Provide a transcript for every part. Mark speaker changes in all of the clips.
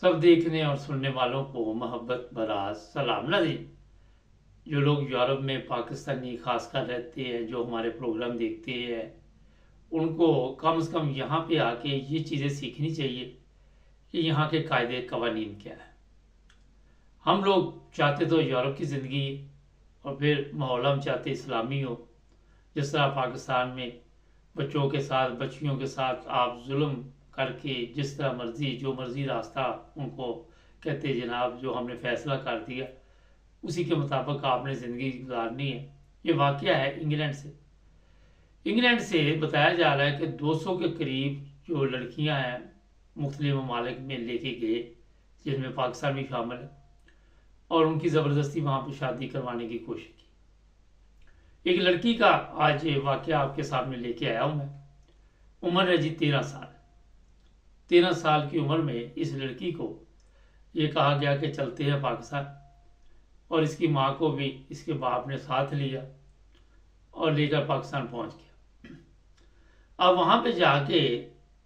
Speaker 1: सब देखने और सुनने वालों को मोहब्बत भरा सलाम नाज़रीन। जो लोग यूरोप में पाकिस्तानी खासकर रहते हैं, जो हमारे प्रोग्राम देखते हैं, उनको कम से कम यहाँ पे आके ये चीज़ें सीखनी चाहिए कि यहाँ के कायदे कवानीन क्या है। हम लोग चाहते तो यूरोप की ज़िंदगी, और फिर माहौल हम चाहते इस्लामी हो। जिस तरह पाकिस्तान में बच्चों के साथ, बच्चियों के साथ आप जुल्म करके जिस तरह मर्जी, जो मर्जी रास्ता उनको कहते जनाब, जो हमने फैसला कर दिया उसी के मुताबिक आपने ज़िंदगी गुजारनी है। ये वाक़या है इंग्लैंड से। इंग्लैंड से बताया जा रहा है कि 200 के करीब जो लड़कियां हैं मुख्तलिफ ममालिक में लेके गए, जिनमें पाकिस्तान भी शामिल है, और उनकी ज़बरदस्ती वहाँ पर शादी करवाने की कोशिश की। एक लड़की का आज वाक़या आपके सामने लेके आया हूँ मैं। उम्र है जी 13 साल। 13 साल की उम्र में इस लड़की को ये कहा गया कि चलते हैं पाकिस्तान, और इसकी माँ को भी इसके बाप ने साथ लिया और लेकर पाकिस्तान पहुंच गया। अब वहाँ पे जाके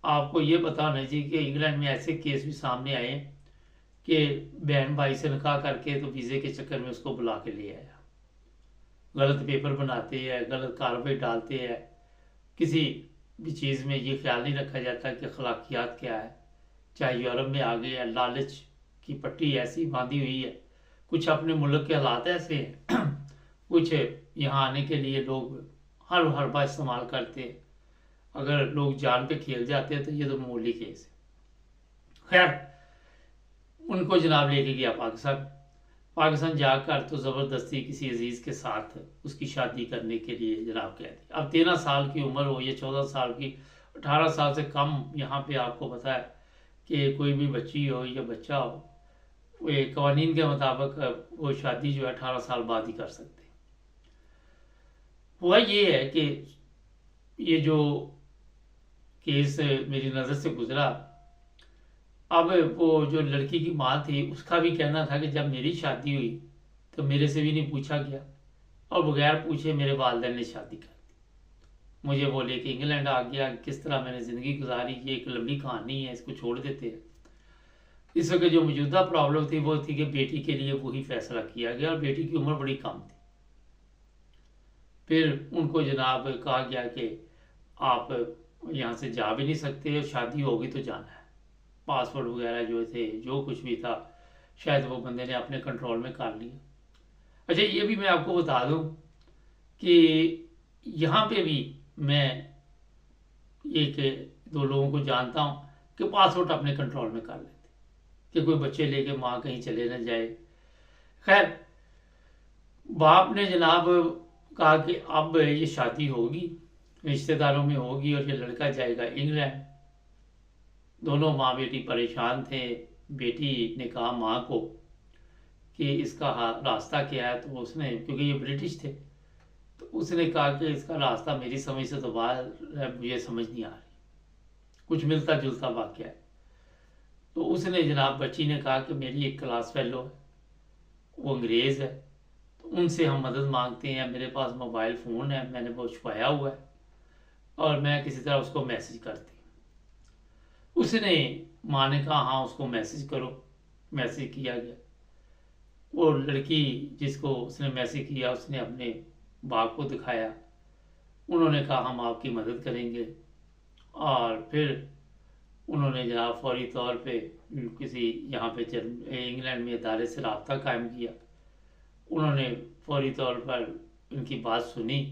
Speaker 1: आपको ये पता होना चाहिए कि इंग्लैंड में ऐसे केस भी सामने आए कि बहन भाई से निकाह करके तो वीज़े के चक्कर में उसको बुला के ले आया, गलत पेपर बनाते हैं, गलत कार्रवाई डालते हैं। किसी भी चीज़ में ये ख्याल नहीं रखा जाता कि अखलाकियात क्या है। चाहे यूरोप में आ गए, लालच की पट्टी ऐसी बांधी हुई है। कुछ अपने मुल्क के हालात ऐसे हैं कुछ यहाँ आने के लिए लोग हर हरबा इस्तेमाल करते हैं। अगर लोग जान पे खेल जाते हैं तो ये तो मामूली केस है। खैर, उनको जनाब लेके गया पाकिस्तान जाकर तो ज़बरदस्ती किसी अजीज़ के साथ उसकी शादी करने के लिए जनाब कह दी। अब 13 साल की उम्र हो या 14 साल की, 18 साल से कम यहाँ पे आपको पता है कि कोई भी बच्ची हो या बच्चा हो, वो कवानीन के मुताबिक वो शादी जो है 18 साल बाद ही कर सकते हैं। हुआ ये है कि ये जो केस मेरी नज़र से गुजरा, अब वो जो लड़की की माँ थी उसका भी कहना था कि जब मेरी शादी हुई तो मेरे से भी नहीं पूछा गया, और बगैर पूछे मेरे वालिदैन ने शादी कर दी। मुझे बोले कि इंग्लैंड आ गया, किस तरह मैंने ज़िंदगी गुजारी, ये एक लंबी कहानी है, इसको छोड़ देते हैं। इस वक्त जो मौजूदा प्रॉब्लम थी वो थी कि बेटी के लिए वही फैसला किया गया, और बेटी की उम्र बड़ी कम थी। फिर उनको जनाब कहा गया कि आप यहाँ से जा भी नहीं सकते, शादी होगी तो जाना है। पासपोर्ट वगैरह जो थे, जो कुछ भी था, शायद वो बंदे ने अपने कंट्रोल में कर लिया। अच्छा, ये भी मैं आपको बता दूं कि यहाँ पे भी मैं एक दो लोगों को जानता हूँ कि पासपोर्ट अपने कंट्रोल में कर लेते कि कोई बच्चे लेके माँ कहीं चले न जाए। खैर, बाप ने जनाब कहा कि अब ये शादी होगी, रिश्तेदारों में होगी, और ये लड़का जाएगा इंग्लैंड। दोनों माँ बेटी परेशान थे। बेटी ने कहा माँ को कि इसका रास्ता क्या है, तो उसने, क्योंकि ये ब्रिटिश थे, तो उसने कहा कि इसका रास्ता मेरी समझ से तो बाहर है, मुझे समझ नहीं आ रही, कुछ मिलता जुलता वाक़या है। तो उसने जनाब बच्ची ने कहा कि मेरी एक क्लास फेलो है, वो अंग्रेज़ है, तो उनसे हम मदद मांगते हैं, मेरे पास मोबाइल फ़ोन है, मैंने वो छुपाया हुआ है, और मैं किसी तरह उसको मैसेज करती। उसने, माँ ने कहा हाँ उसको मैसेज करो। मैसेज किया गया। वो लड़की जिसको उसने मैसेज किया उसने अपने बाप को दिखाया। उन्होंने कहा हम आपकी मदद करेंगे, और फिर उन्होंने जनाब फौरी तौर पे किसी यहाँ पे इंग्लैंड में इदारे से रब्ता कायम किया। उन्होंने फौरी तौर पर इनकी बात सुनी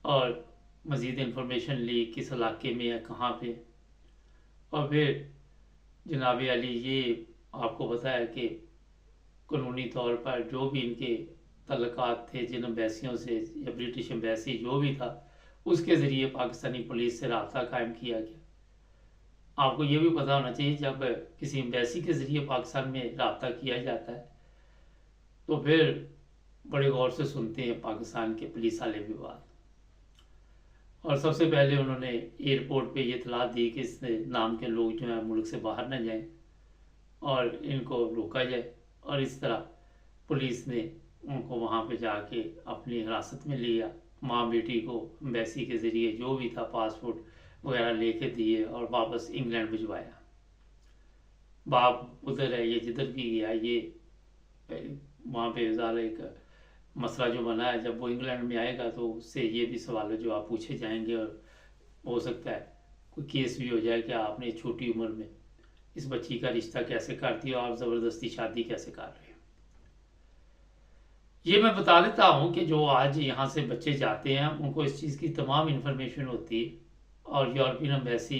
Speaker 1: और मज़ीद इन्फॉर्मेशन ली किस इलाके में है, कहाँ पे। और फिर जनाब अली, ये आपको पता है कि कानूनी तौर पर जो भी इनके तल्लुकात थे जिन एम्बेसियों से या ब्रिटिश एम्बेसी जो भी था, उसके ज़रिए पाकिस्तानी पुलिस से रब्ता कायम किया गया। आपको ये भी पता होना चाहिए, जब किसी एम्बेसी के ज़रिए पाकिस्तान में रब्ता किया जाता है तो फिर बड़े गौर से सुनते हैं पाकिस्तान के पुलिस वाले भी बात। और सबसे पहले उन्होंने एयरपोर्ट पे ये इतला दी कि इस नाम के लोग जो हैं मुल्क से बाहर न जाएं और इनको रोका जाए, और इस तरह पुलिस ने उनको वहाँ पे जाके अपनी हिरासत में लिया। माँ बेटी को एम्बेसी के ज़रिए जो भी था पासपोर्ट वगैरह लेके दिए और वापस इंग्लैंड भिजवाया। बाप उधर है, ये जिधर भी गया, ये वहाँ पे ज़्यादा एक मसला जो बना है, जब वो इंग्लैंड में आएगा तो उससे ये भी सवाल जो आप पूछे जाएंगे, और हो सकता है कोई केस भी हो जाए कि आपने छोटी उम्र में इस बच्ची का रिश्ता कैसे कर दिया, आप ज़बरदस्ती शादी कैसे कर रहे हो। ये मैं बता देता हूँ कि जो आज यहाँ से बच्चे जाते हैं उनको इस चीज़ की तमाम इन्फॉर्मेशन होती है, और यूरोपियन एम्बेसी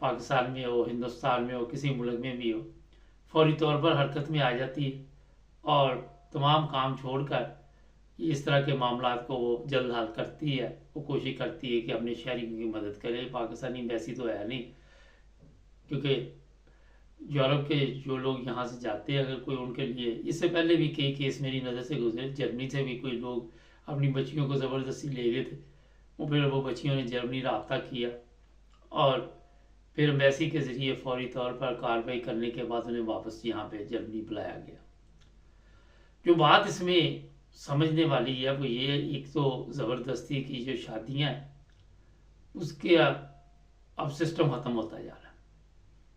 Speaker 1: पाकिस्तान में हो, हिंदुस्तान में हो, किसी मुल्क में भी हो, फौरी तौर पर हरकत में आ जाती है और तमाम काम छोड़कर इस तरह के मामलात को वो जल्द हल करती है। वो कोशिश करती है कि अपने शहरियों की मदद करे। पाकिस्तानी एम्बेसी तो है नहीं, क्योंकि यूरोप के जो लोग यहाँ से जाते हैं, अगर कोई उनके लिए, इससे पहले भी कई केस मेरी नज़र से गुजरे, जर्मनी से भी कोई लोग अपनी बच्चियों को ज़बरदस्ती ले गए थे, फिर वो बच्चियों ने जर्मनी रब्ता किया और फिर एम्बेसी के ज़रिए फौरी तौर पर कार्रवाई करने के बाद उन्हें वापस यहाँ पे जर्मनी बुलाया गया। जो बात इसमें समझने वाली है वो ये, एक तो ज़बरदस्ती की जो शादियाँ हैं उसके अब सिस्टम ख़त्म होता जा रहा है।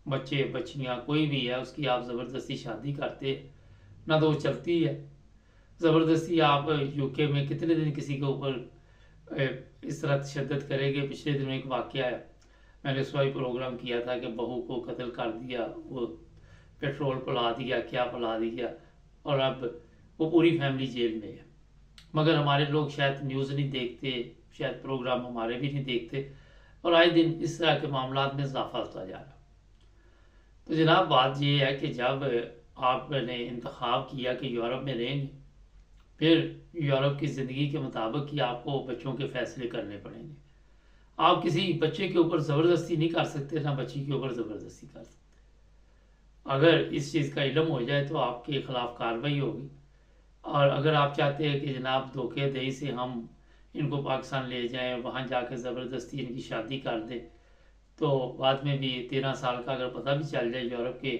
Speaker 1: बच्चे बच्चियाँ कोई भी है, उसकी आप ज़बरदस्ती शादी करते ना तो वो चलती है। ज़बरदस्ती आप यूके में कितने दिन किसी के ऊपर इस तरह तशद्दुद करेंगे। पिछले दिनों एक वाक़या है, मैंने उस वही प्रोग्राम किया था कि बहू को कत्ल कर दिया, वो पेट्रोल पिला दिया, क्या पिला दिया, और अब वो पूरी फैमिली जेल में है। मगर हमारे लोग शायद न्यूज़ नहीं देखते, शायद प्रोग्राम हमारे भी नहीं देखते, और आए दिन इस तरह के मामलात में इजाफा होता जा रहा। तो जनाब बात ये है कि जब आपने इंतखाब किया कि यूरोप में रहेंगे, फिर यूरोप की ज़िंदगी के मुताबिक ही आपको बच्चों के फ़ैसले करने पड़ेंगे। आप किसी बच्चे के ऊपर ज़बरदस्ती नहीं कर सकते, ना बच्ची के ऊपर ज़बरदस्ती कर सकते। अगर इस चीज़ का इल्म हो जाए तो आपके ख़िलाफ़ कार्रवाई होगी। और अगर आप चाहते हैं कि जनाब धोखेदही से हम इनको पाकिस्तान ले जाएं, वहाँ जाकर ज़बरदस्ती इनकी शादी कर दें, तो बाद में भी 13 साल का अगर पता भी चल जाए यूरोप के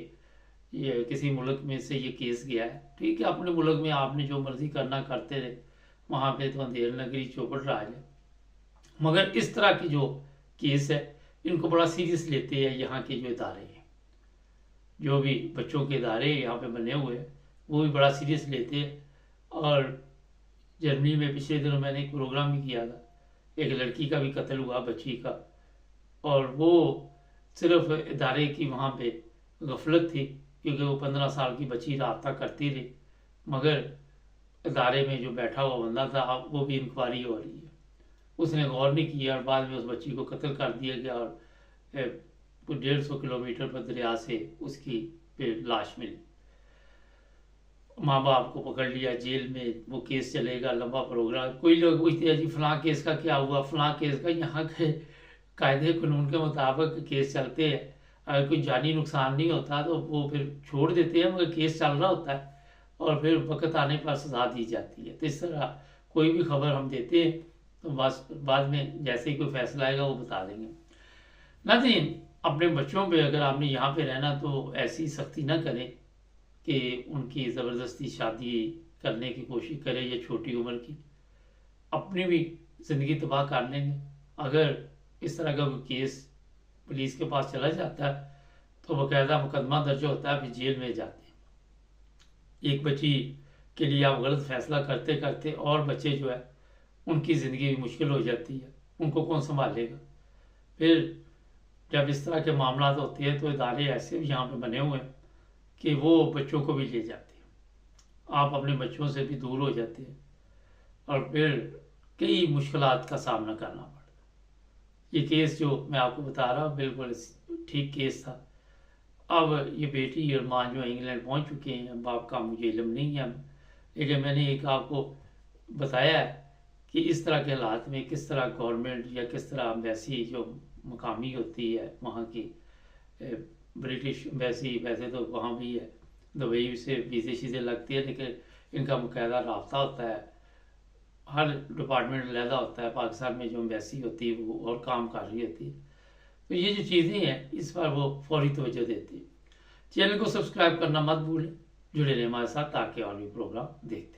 Speaker 1: ये किसी मुल्क में से ये केस गया है, ठीक है, अपने मुल्क में आपने जो मर्ज़ी करना करते रहे, वहाँ पे तो अंधेर नगरी चौपट राज है। मगर इस तरह की जो केस है इनको बड़ा सीरियस लेते हैं यहाँ के जो इदारे हैं, जो भी बच्चों के इदारे यहाँ पे बने हुए हैं वो भी बड़ा सीरियस लेते हैं। और जर्मनी में पिछले दिनों मैंने एक प्रोग्राम भी किया था, एक लड़की का भी कत्ल हुआ, बच्ची का, और वो सिर्फ इदारे की वहाँ पे गफलत थी, क्योंकि वो 15 साल की बच्ची रब्ता करती रही, मगर इदारे में जो बैठा हुआ बंदा था वो भी इंक्वायरी हो रही है, उसने गौर नहीं किया और बाद में उस बच्ची को कत्ल कर दिया गया, और 150 किलोमीटर पर दरिया से उसकी फिर लाश मिली। माँ बाप को पकड़ लिया जेल में, वो केस चलेगा, लंबा प्रोग्राम। कोई लोग पूछते हैं जी फलां केस का क्या हुआ, फलां केस का, यहाँ के कायदे कानून के मुताबिक केस चलते हैं, अगर कोई जानी नुकसान नहीं होता तो वो फिर छोड़ देते हैं, मगर केस चल रहा होता है और फिर वक्त आने पर सजा दी जाती है। तो इस तरह कोई भी खबर हम देते हैं तो बस बाद में जैसे ही कोई फैसला आएगा वो बता देंगे। नाज़रीन, अपने बच्चों पे अगर आपने यहाँ पे रहना तो ऐसी सख्ती ना करें कि उनकी ज़बरदस्ती शादी करने की कोशिश करें, या छोटी उम्र की, अपनी भी ज़िंदगी तबाह कर लेंगे। अगर इस तरह का कोई केस पुलिस के पास चला जाता है तो बाकायदा मुकदमा दर्ज होता है, फिर जेल में जाते हैं। एक बच्ची के लिए आप गलत फैसला करते करते और बच्चे जो है उनकी ज़िंदगी भी मुश्किल हो जाती है, उनको कौन संभालेगा। फिर जब इस तरह के मामला होते हैं तो इदारे ऐसे भी यहाँ पे बने हुए हैं कि वो बच्चों को भी ले जाते हैं, आप अपने बच्चों से भी दूर हो जाते हैं और फिर कई मुश्किलात का सामना करना पड़ता है। ये केस जो मैं आपको बता रहा हूँ बिल्कुल ठीक केस था। अब ये बेटी और माँ जो इंग्लैंड पहुँच चुके हैं, बाप का मुझे इल्म नहीं है, लेकिन मैंने एक आपको बताया है कि इस तरह के हालात में किस तरह गवर्नमेंट या किस तरह एम्बेसी जो मकामी होती है वहाँ की, ब्रिटिश एम्बेसी वैसे तो वहाँ भी है, दुबई से वीज़े शीज़े लगती है, लेकिन इनका मुकायदा रब्ता होता है, हर डिपार्टमेंट अलहदा होता है। पाकिस्तान में जो एम्बेसी होती है वो और काम कर रही होती है। तो ये जो चीज़ें हैं इस पर वो फौरी तवज्जो देती है। चैनल को सब्सक्राइब करना मत भूलें, जुड़े रहें हमारे साथ ताकि और भी प्रोग्राम देखते हैं।